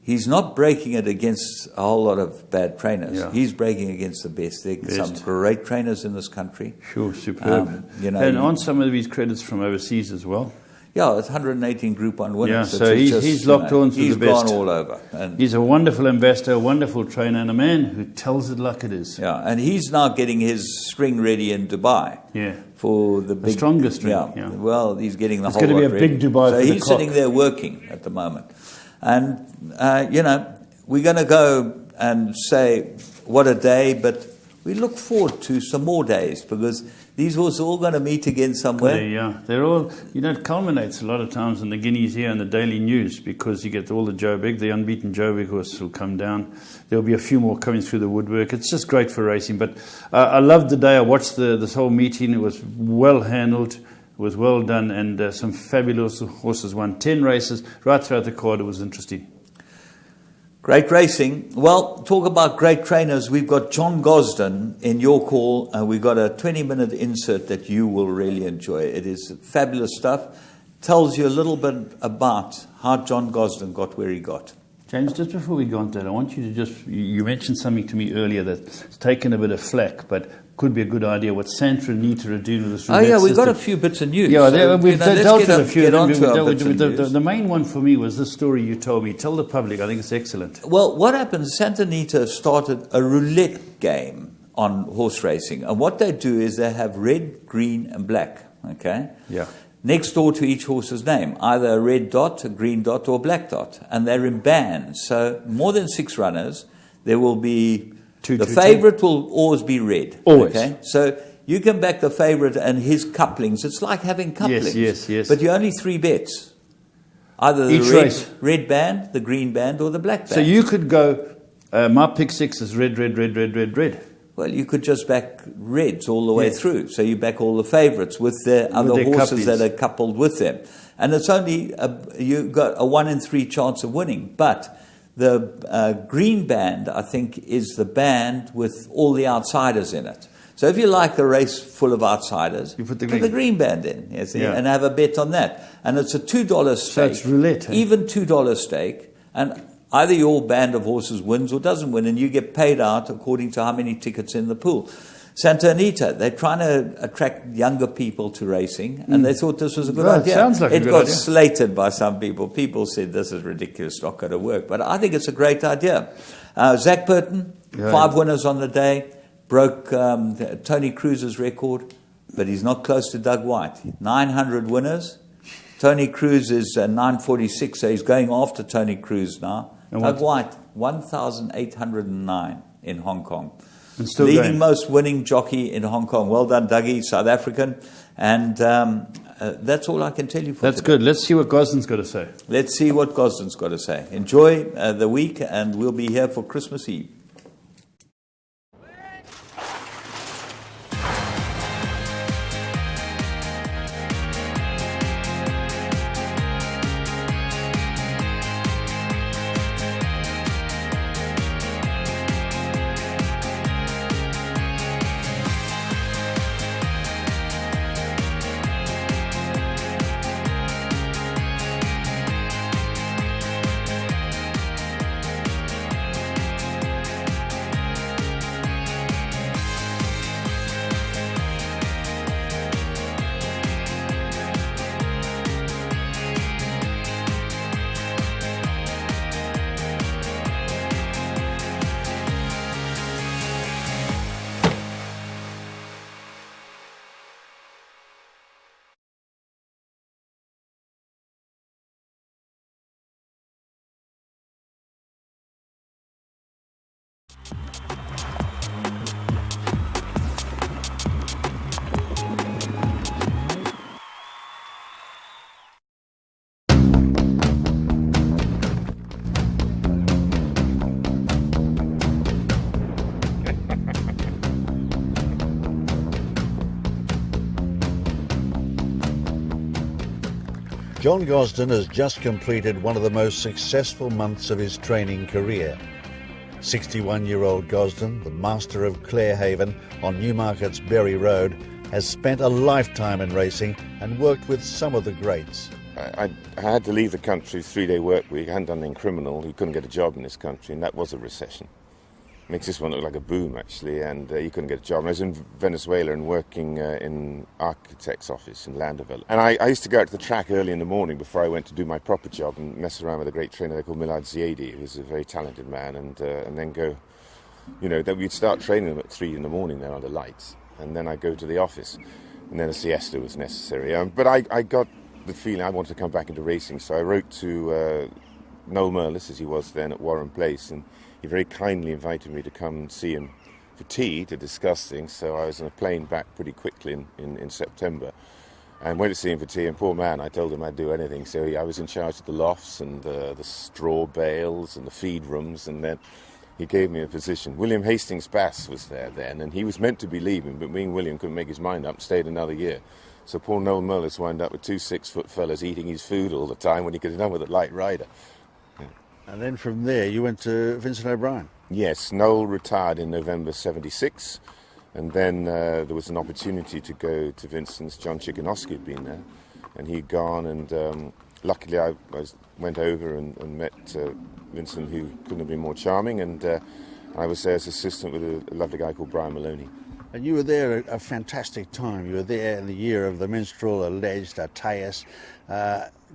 he's not breaking it against a whole lot of bad trainers. Yeah. He's breaking against the best. There are some great trainers in this country. Sure, superb. And on some of these credits from overseas as well. Yeah, it's 118 Group 1 winners. Yeah, so he's locked on to the best. He's gone all over. And he's a wonderful ambassador, a wonderful trainer, and a man who tells it like it is. Yeah, and he's now getting his string ready in Dubai. Yeah. For the big, strongest string. Yeah. Well, he's getting the it's whole lot ready. It's going to be a big Dubai so for the he's sitting there working at the moment. And, we're going to go and say, what a day, but we look forward to some more days because these horses are all going to meet again somewhere. Yeah, they're all, it culminates a lot of times in the Guineas here and the Daily News because you get all the Joburg, the unbeaten Joburg horses will come down. There'll be a few more coming through the woodwork. It's just great for racing. But I loved the day. I watched this whole meeting. It was well handled. It was well done. And some fabulous horses won 10 races right throughout the card. It was interesting. Great racing. Well, talk about great trainers. We've got John Gosden in your call, and we've got a 20-minute insert that you will really enjoy. It is fabulous stuff. Tells you a little bit about how John Gosden got where he got. James, just before we go on to that, I want you to you mentioned something to me earlier that's taken a bit of flack, but could be a good idea. What Santa and Nita are doing with this roulette system. We've got a few bits of news. Yeah, so, we've dealt with a few. The main one for me was this story you told me. Tell the public. I think it's excellent. Well, what happened, Santa Anita started a roulette game on horse racing. And what they do is they have red, green, and black. Okay? Yeah. Next door to each horse's name, either a red dot, a green dot, or a black dot. And they're in bands. So more than 6 runners, there will be... The favourite will always be red. Always. Okay? So you can back the favourite and his couplings. It's like having couplings. Yes. But you're only 3 bets. Either the Each race. red band, the green band, or the black band. So you could go, my pick 6 is red, red, red, red, red, red. Well, you could just back reds all the way through. So you back all the favourites with the other their horses couples. that are coupled with them. And it's only, you got a 1 in 3 chance of winning. But the green band, I think, is the band with all the outsiders in it. So if you like a race full of outsiders, You put the green band in, you see, Yeah. and have a bet on that. And it's a $2 stake. So it's roulette, eh? Even $2 stake. And either your band of horses wins or doesn't win, and you get paid out according to how many tickets in the pool. Santa Anita, they're trying to attract younger people to racing, and they thought this was a good Well, it idea. sounds like a it good got idea. slated by some people. People said this is ridiculous, not going to work. But I think it's a great idea. Zach Burton, 5 winners on the day, broke Tony Cruz's record, but he's not close to Doug White. 900 winners. Tony Cruz is 946, so he's going after Tony Cruz now. And Doug White, 1,809 in Hong Kong. And still Leading going. most winning jockey in Hong Kong. Well done, Dougie, South African. And that's all I can tell you for That's today. good. Let's see what Gosden's got to say. Let's see what Gosden's got to say. Enjoy the week, and we'll be here for Christmas Eve. John Gosden has just completed one of the most successful months of his training career. 61-year-old Gosden, the master of Clarehaven on Newmarket's Berry Road, has spent a lifetime in racing and worked with some of the greats. I had to leave the country, 3-day work week. I hadn't done anything criminal. You couldn't get a job in this country, and that was a recession. Makes this one look like a boom, actually, and you couldn't get a job. I was in Venezuela and working in architect's office in land development. And I used to go out to the track early in the morning before I went to do my proper job and mess around with a great trainer they called Milad Ziedi, who was a very talented man, and then go, then we'd start training them at 3 in the morning there under lights, and then I'd go to the office, and then a siesta was necessary. But I got the feeling I wanted to come back into racing, so I wrote to Noel Merlis, as he was then, at Warren Place, and he very kindly invited me to come and see him for tea to discuss things. So I was on a plane back pretty quickly in September and went to see him for tea. And poor man, I told him I'd do anything. So I was in charge of the lofts and the straw bales and the feed rooms. And then he gave me a position. William Hastings Bass was there then, and he was meant to be leaving, but me and William couldn't make his mind up, stayed another year. So poor Noel Merlis wound up with 2 6-foot fellas eating his food all the time when he could have done with a light rider. And then from there you went to Vincent O'Brien. Yes, Noel retired in November 76, and then there was an opportunity to go to Vincent's. John Chikanowski had been there, and he'd gone, and luckily I went over and met Vincent, who couldn't have been more charming, and I was there as assistant with a lovely guy called Brian Maloney. And you were there a fantastic time. You were there in the year of the Minstrel, Alleged, Artaeus,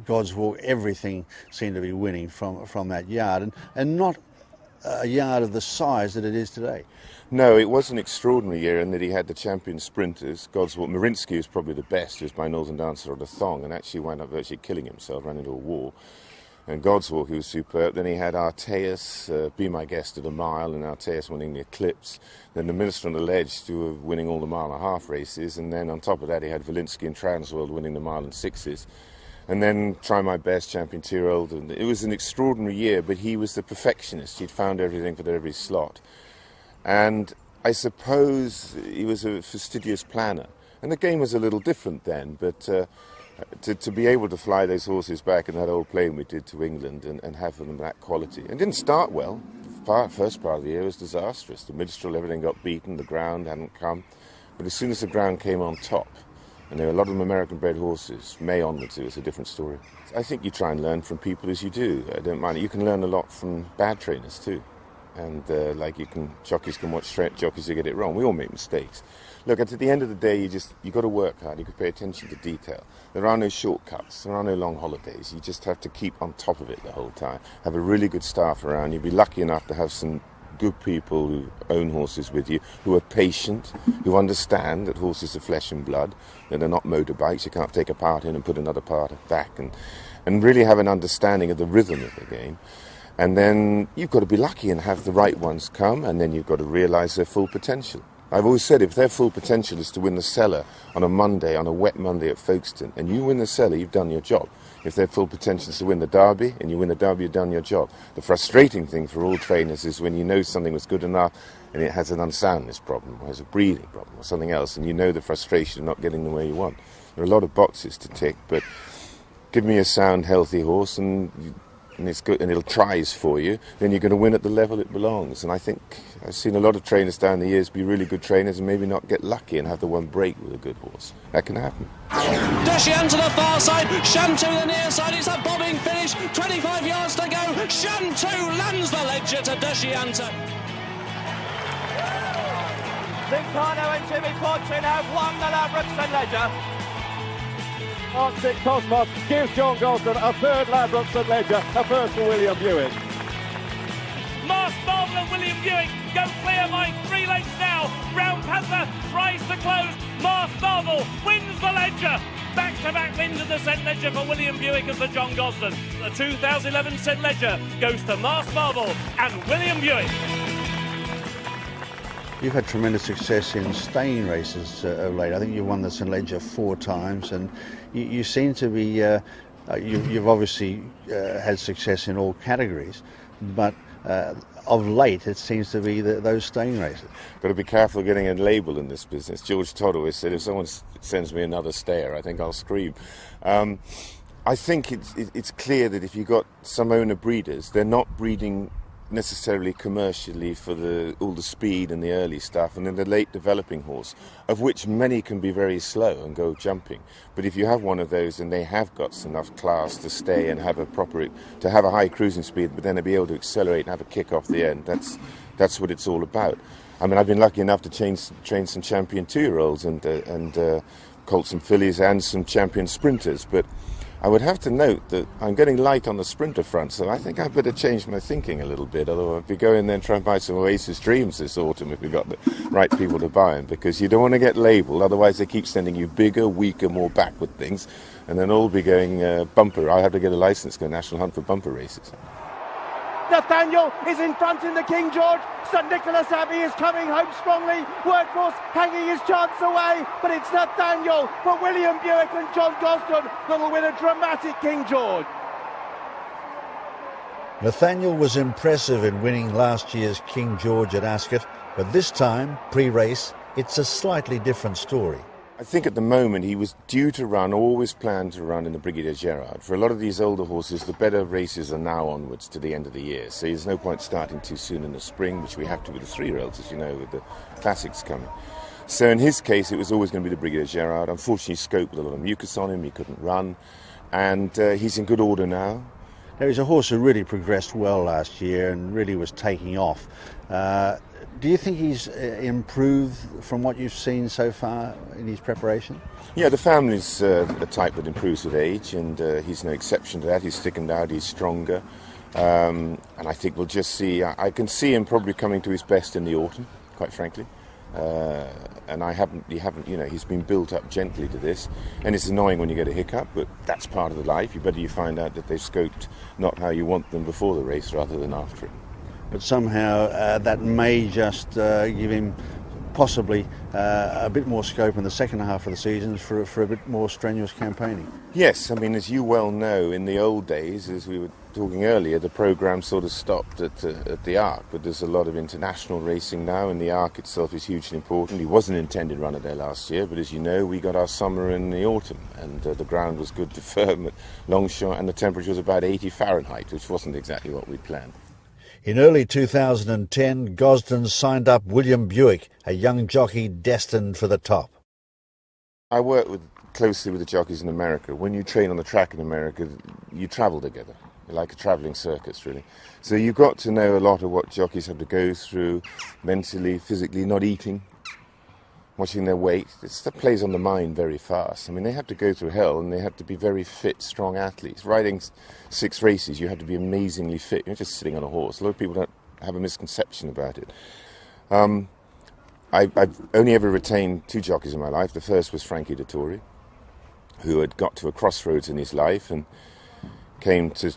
God's Walk. Everything seemed to be winning from that yard, and not a yard of the size that it is today. No, it was an extraordinary year in that he had the champion sprinters. God's Walk, Marinsky was probably the best, he was by Northern Dancer on the thong, and actually wound up virtually killing himself, ran into a wall. And God's Walk, he was superb. Then he had Artaeus, Be My Guest at a mile, and Artaeus winning the Eclipse. Then the Minister and Alleged, who were winning all the mile and a half races. And then on top of that, he had Valinsky and Transworld winning the mile and sixes. and then try my best, champion 2-year-old. And it was an extraordinary year, but he was the perfectionist. He'd found everything for every slot. And I suppose he was a fastidious planner. And the game was a little different then, but to be able to fly those horses back in that old plane we did to England and have them that quality. It didn't start well. The first part of the year was disastrous. The Midstrel, everything got beaten, the ground hadn't come. But as soon as the ground came on top, and there were a lot of them American-bred horses, May onwards, it was a different story. I think you try and learn from people as you do. I don't mind it. You can learn a lot from bad trainers too. And jockeys can watch jockeys who get it wrong. We all make mistakes. Look, at the end of the day, you got to work hard. You got to pay attention to detail. There are no shortcuts. There are no long holidays. You just have to keep on top of it the whole time. Have a really good staff around. You'll be lucky enough to have some good people who own horses with you, who are patient, who understand that horses are flesh and blood, that they're not motorbikes. You can't take a part in and put another part back, and really have an understanding of the rhythm of the game. And then you've got to be lucky and have the right ones come, and then you've got to realise their full potential. I've always said if their full potential is to win the Cellar on a Monday, on a wet Monday at Folkestone, and you win the Cellar, you've done your job. If their full potential is to win the Derby, and you win the Derby, you've done your job. The frustrating thing for all trainers is when you know something was good enough and it has an unsoundness problem, or has a breathing problem, or something else, and you know the frustration of not getting the way you want. There are a lot of boxes to tick, but give me a sound, healthy horse, and it's good, and it'll tries for you, then you're going to win at the level it belongs. And I think I've seen a lot of trainers down the years be really good trainers and maybe not get lucky and have the one break with a good horse. That can happen. Deschian to the far side, Shantou to the near side, it's a bobbing finish, 25 yards to go, Shantou lands the ledger to Deschian. Zincano and Jimmy Fortune have won the Ladbrokes Ledger. Arctic Cosmos gives John Gosden a third Ladbrokes Ledger, a first for William Buick. Mars Marvel and William Buick go clear by 3 lengths now. Brown Panther tries to close. Mars Marvel wins the Ledger. Back-to-back wins of the St Ledger for William Buick and for John Gosden. The 2011 St Ledger goes to Mars Marvel and William Buick. You've had tremendous success in staying races of late. I think you've won the St Ledger 4 times, and you seem to be, you've obviously had success in all categories, but of late it seems to be those staying races. Got to be careful getting a label in this business. George Todd always said, if someone sends me another stayer, I think I'll scream. I think it's clear that if you've got some owner breeders, they're not breeding necessarily commercially for all the speed and the early stuff, and then the late developing horse, of which many can be very slow and go jumping. But if you have one of those and they have got enough class to stay and have to have a high cruising speed, but then to be able to accelerate and have a kick off the end, that's what it's all about. I mean, I've been lucky enough to train some champion 2-year-olds and colt some fillies and some champion sprinters, but I would have to note that I'm getting light on the sprinter front, so I think I'd better change my thinking a little bit, although I'd be going there and try and buy some Oasis Dreams this autumn if we got the right people to buy them, because you don't want to get labelled, otherwise they keep sending you bigger, weaker, more backward things, and then all be going bumper. I'll have to get a licence to go National Hunt for bumper races. Nathaniel is in front in the King George. St Nicholas Abbey is coming home strongly. Workforce hanging his chance away, but it's Nathaniel for William Buick and John Gosden that will win a dramatic King George. Nathaniel was impressive in winning last year's King George at Ascot, but this time, pre-race, it's a slightly different story. I think at the moment he was due to run, always planned to run in the Brigadier Gerard. For a lot of these older horses, the better races are now onwards to the end of the year. So there's no point starting too soon in the spring, which we have to with the 3-year-olds, as you know, with the classics coming. So in his case, it was always going to be the Brigadier Gerard. Unfortunately, Scope with a lot of mucus on him, he couldn't run. And he's in good order now. Now, he's a horse who really progressed well last year and really was taking off. Do you think he's improved from what you've seen so far in his preparation? Yeah, the family's a type that improves with age, and he's no exception to that. He's thickened out, he's stronger, and I think we'll just see. I can see him probably coming to his best in the autumn, quite frankly. And he's been built up gently to this, and it's annoying when you get a hiccup, but that's part of the life. You find out that they've scoped not how you want them before the race rather than after it. But somehow that may just give him possibly a bit more scope in the second half of the season for a bit more strenuous campaigning. Yes, I mean, as you well know, in the old days, as we were talking earlier, the programme sort of stopped at the Arc, but there's a lot of international racing now, and the Arc itself is hugely important. He wasn't intended runner there last year, but as you know, we got our summer in the autumn, and the ground was good to firm at Longshot, and the temperature was about 80 Fahrenheit, which wasn't exactly what we'd planned. In early 2010, Gosden signed up William Buick, a young jockey destined for the top. I work closely with the jockeys in America. When you train on the track in America, you travel together. You're like a travelling circus, really. So you've got to know a lot of what jockeys have to go through, mentally, physically, not eating, watching their weight. That plays on the mind very fast. I mean, they have to go through hell, and they have to be very fit, strong athletes. Riding 6 races, you have to be amazingly fit. You're not just sitting on a horse. A lot of people don't have a misconception about it. I've only ever retained 2 jockeys in my life. The first was Frankie Dettori, who had got to a crossroads in his life and came to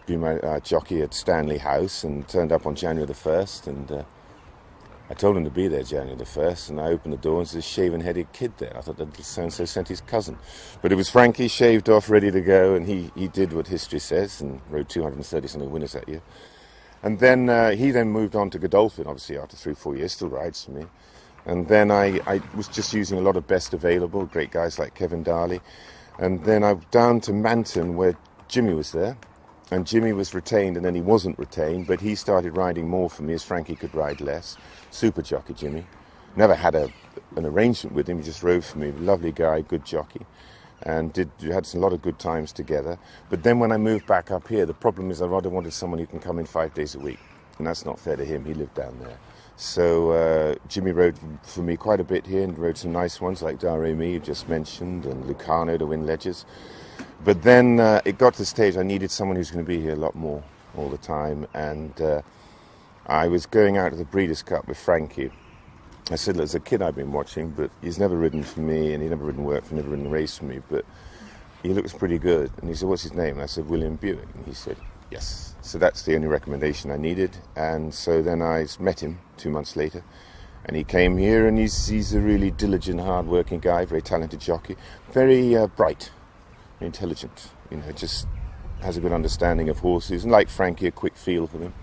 be my jockey at Stanley House and turned up on January the 1st, and I told him to be there January the 1st, and I opened the door and there's a shaven-headed kid there. I thought that so-and-so sent his cousin. But it was Frankie, shaved off, ready to go, and he did what history says and rode 230-something winners that year. And then he then moved on to Godolphin, obviously, after 3 or 4 years, still rides for me. And then I was just using a lot of best available, great guys like Kevin Darley. And then I went down to Manton, where Jimmy was there. And Jimmy was retained, and then he wasn't retained, but he started riding more for me as Frankie could ride less. Super jockey, Jimmy. Never had an arrangement with him, he just rode for me. Lovely guy, good jockey. And had a lot of good times together. But then when I moved back up here, the problem is I rather wanted someone who can come in 5 days a week. And that's not fair to him, he lived down there. So Jimmy rode for me quite a bit here and rode some nice ones like Daremi, you just mentioned, and Lucano to win ledgers. But then it got to the stage I needed someone who's going to be here a lot more all the time. And I was going out to the Breeders' Cup with Frankie. I said, look, there's a kid I've been watching, but he's never ridden for me, and he's never ridden work for me, never ridden a race for me, but he looks pretty good. And he said, what's his name? And I said, William Buick. And he said, yes. So that's the only recommendation I needed. And so then I met him 2 months later. And he came here, and he's a really diligent, hard-working guy, very talented jockey, very bright, very intelligent, just has a good understanding of horses, and like Frankie, a quick feel for them.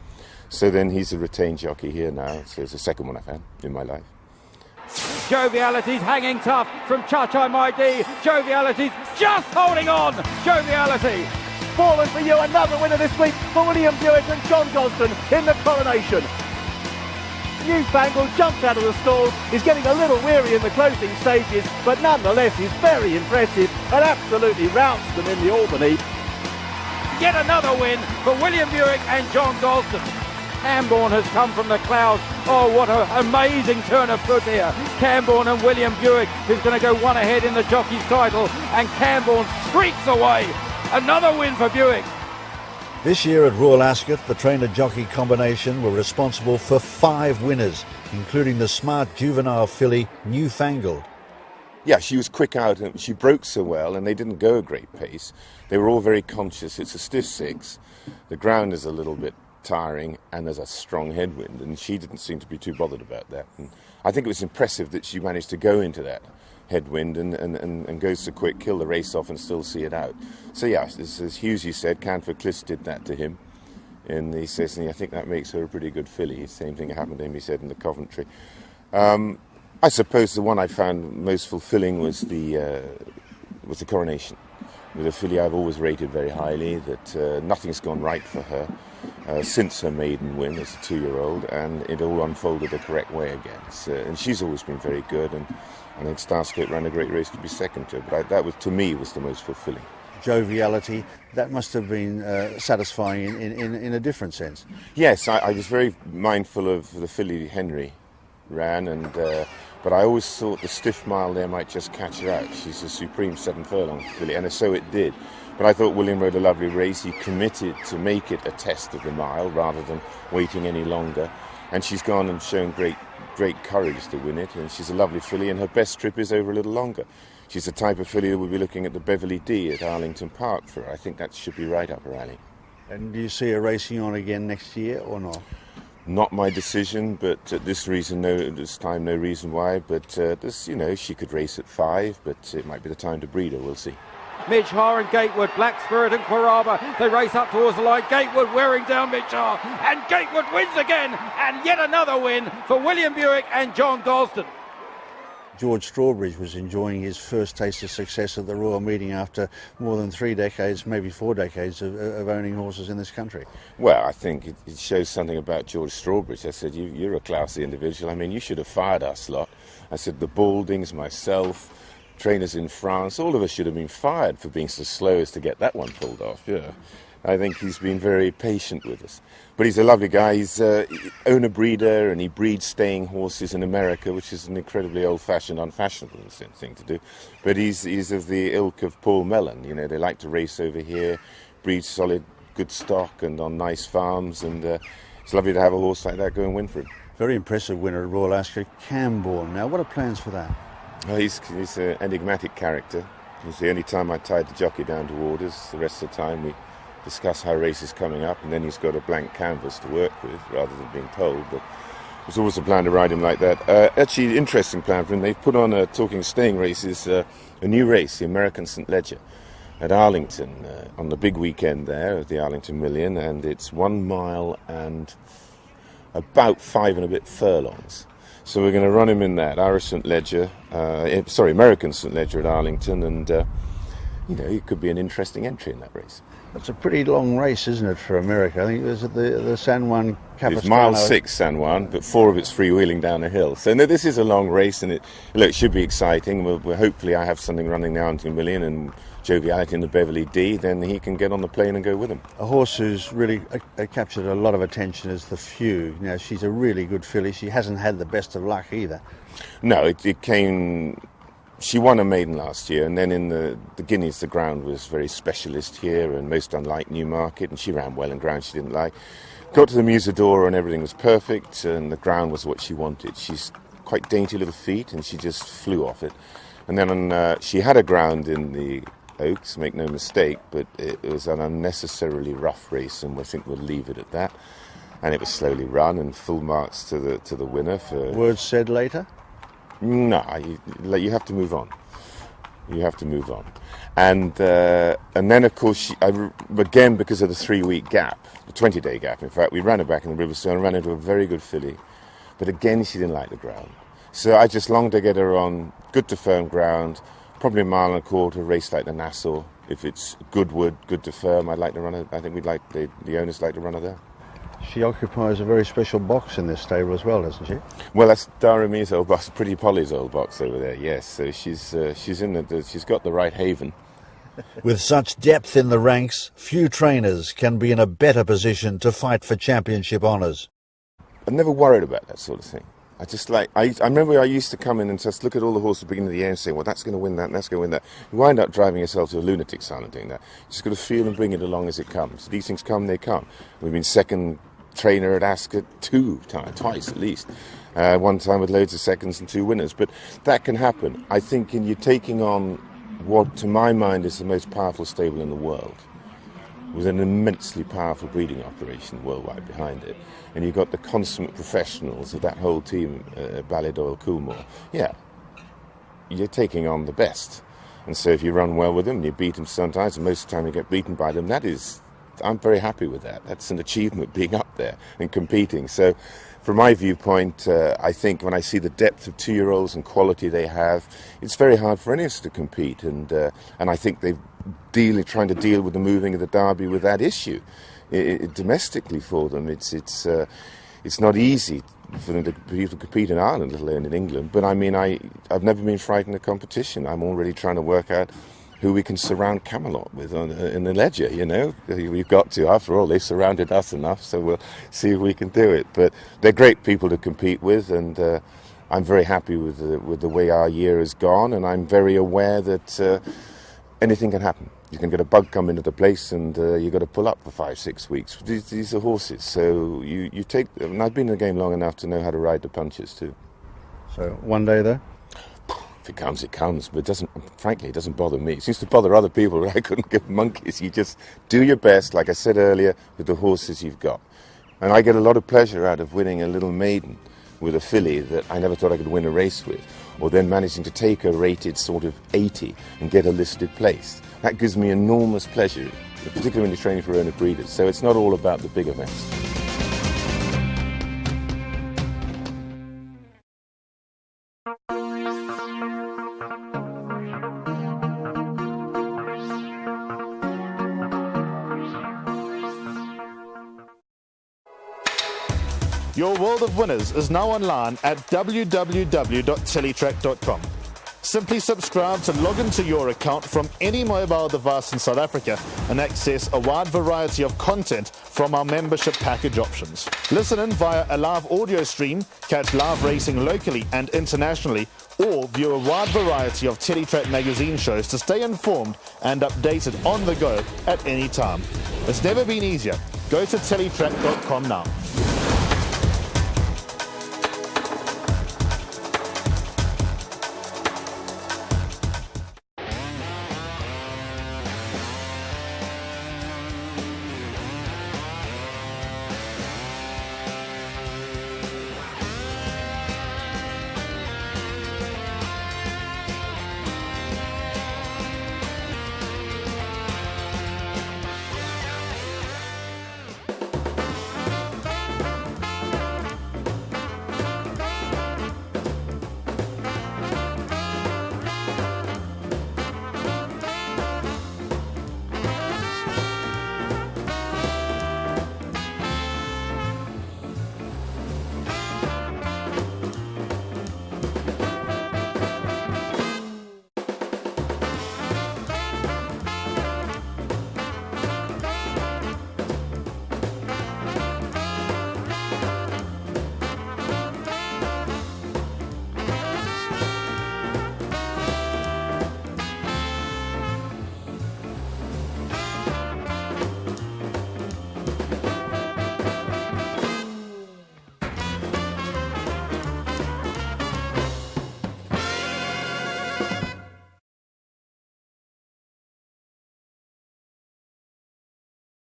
So then he's a retained jockey here now, so it's the second one I've had in my life. Joviality's hanging tough from Cha-Cha Maidi. Joviality's just holding on. Joviality. Fallen for you, another winner this week for William Buick and John Gosden in the Coronation. Newfangled jumped out of the stalls. He's getting a little weary in the closing stages, but nonetheless he's very impressive and absolutely routs them in the Albany. Yet another win for William Buick and John Gosden. Camborne has come from the clouds. Oh, what an amazing turn of foot here. Camborne and William Buick, who's going to go one ahead in the jockey's title, and Camborne streaks away. Another win for Buick. This year at Royal Ascot, the trainer-jockey combination were responsible for 5 winners, including the smart juvenile filly Newfangled. Yeah, she was quick out, and she broke so well, and they didn't go a great pace. They were all very conscious. It's a stiff 6. The ground is a little bit tiring, and there's a strong headwind, and she didn't seem to be too bothered about that. And I think it was impressive that she managed to go into that headwind and go so quick, kill the race off and still see it out. So yeah, as Hughesy said, Canford Cliff did that to him, and he says, I think that makes her a pretty good filly. Same thing happened to him, he said, in the Coventry. I suppose the one I found most fulfilling was the Coronation, with a filly I've always rated very highly, that nothing's gone right for her since her maiden win as a 2-year-old, and it all unfolded the correct way again. So, and she's always been very good, and I think Starscope ran a great race to be second to her, but that was, to me, was the most fulfilling. Joviality, that must have been satisfying in a different sense. Yes, I was very mindful of the filly Henry ran, and but I always thought the stiff mile there might just catch her out. She's a supreme 7 furlong filly, and so it did. But I thought William rode a lovely race. He committed to make it a test of the mile rather than waiting any longer. And she's gone and shown great courage to win it. And she's a lovely filly, and her best trip is over a little longer. She's the type of filly that we'll be looking at the Beverley D at Arlington Park for her. I think that should be right up her alley. And do you see her racing on again next year or not? Not my decision, but at this time, no reason why. But she could race at 5, but it might be the time to breed her. We'll see. Mitch Haar and Gatewood, Black Spirit and Quaraba, they race up towards the line. Gatewood wearing down Mitch Haar, and Gatewood wins again, and yet another win for William Buick and John Dalston. George Strawbridge was enjoying his first taste of success at the Royal Meeting after more than 3 decades, maybe 4 decades of owning horses in this country. Well, I think it shows something about George Strawbridge. I said, you're a classy individual. I mean, you should have fired us lot. I said, the Baldings, myself, trainers in France, all of us should have been fired for being so slow as to get that one pulled off. Yeah, I think he's been very patient with us. But he's a lovely guy. He's owner-breeder, and he breeds staying horses in America, which is an incredibly old-fashioned, unfashionable thing to do. But he's of the ilk of Paul Mellon. You know, they like to race over here, breed solid, good stock, and on nice farms. And it's lovely to have a horse like that go and win for him. Very impressive winner at Royal Ascot, Camborne. Now, what are plans for that? Well, he's an enigmatic character. It's the only time I tied the jockey down to orders. The rest of the time we discuss how race is coming up, and then he's got a blank canvas to work with rather than being told. But there's always a plan to ride him like that. Actually, interesting plan for him. They've put on talking staying races, a new race, the American St. Leger, at Arlington on the big weekend there at the Arlington Million, and it's 1 mile and about 5 and a bit furlongs. So we're going to run him in that American St. Leger at Arlington, and it could be an interesting entry in that race. That's a pretty long race, isn't it, for America? I think it was at the San Juan Capistrano. It's mile 6, San Juan, but 4 of it's freewheeling down a hill. So no, this is a long race, and it should be exciting. We'll hopefully I have something running now into a million, and joviality in the Beverly D, then he can get on the plane and go with him. A horse who's really captured a lot of attention is the Fugue. Now, she's a really good filly. She hasn't had the best of luck either. No, it came... She won a maiden last year, and then in the Guineas, the ground was very specialist here and most unlike Newmarket, and she ran well in ground she didn't like. Got to the Musadora and everything was perfect, and the ground was what she wanted. She's quite dainty little feet, and she just flew off it. And then she had a ground in the Oaks, make no mistake, but it was an unnecessarily rough race, and I think we'll leave it at that. And it was slowly run, and full marks to the winner. For words said later? No, you have to move on. You have to move on. And then, of course, again, because of the 3-week gap, the 20-day gap, in fact, we ran her back in the Riverstone and ran into a very good filly. But again, she didn't like the ground. So I just longed to get her on good to firm ground, probably 1.25 miles, race like the Nassau. If it's good wood, good to firm, I'd like to run her. I think the owners like to run her there. She occupies a very special box in this stable as well, doesn't she? Well, that's Daramee's old box, Pretty Polly's old box over there. Yes, so she's got the right haven. With such depth in the ranks, few trainers can be in a better position to fight for championship honours. I've never worried about that sort of thing. I remember I used to come in and just look at all the horses at the beginning of the year and say, well, that's going to win that, and that's going to win that. You wind up driving yourself to a lunatic asylum doing that. You just got to feel and bring it along as it comes. These things come, they come. We've been second trainer at Ascot twice at least. One time with loads of seconds and 2 winners. But that can happen. I think you're taking on what, to my mind, is the most powerful stable in the world, with an immensely powerful breeding operation worldwide behind it. And you've got the consummate professionals of that whole team at Ballydoyle Coolmore. Yeah, you're taking on the best. And so if you run well with them, you beat them sometimes, and most of the time you get beaten by them, I'm very happy with that. That's an achievement, being up there and competing. So from my viewpoint, I think when I see the depth of 2-year-olds and quality they have, it's very hard for any of us to compete. And I think they're trying to deal with the moving of the Derby with that issue. Domestically for them, it's not easy for them to compete in Ireland, let alone in England. But I mean, I've never been frightened of competition. I'm already trying to work out who we can surround Camelot with in the Leger, We've got to. After all, they've surrounded us enough, so we'll see if we can do it. But they're great people to compete with, and I'm very happy with the way our year has gone, and I'm very aware that anything can happen. You can get a bug come into the place, and you've got to pull up for 5-6 weeks. These are horses, so you take... And I've been in the game long enough to know how to ride the punches too. So one day there? If it comes, it comes, but frankly, it doesn't bother me. It seems to bother other people, but I couldn't give monkeys. You just do your best, like I said earlier, with the horses you've got. And I get a lot of pleasure out of winning a little maiden with a filly that I never thought I could win a race with, or then managing to take her rated sort of 80 and get a listed place. That gives me enormous pleasure, particularly when you're training for owner breeders. So it's not all about the big events. Your world of winners is now online at www.teletrack.com. Simply subscribe to log into your account from any mobile device in South Africa and access a wide variety of content from our membership package options. Listen in via a live audio stream, catch live racing locally and internationally, or view a wide variety of Teletrack magazine shows to stay informed and updated on the go at any time. It's never been easier. Go to teletrack.com now.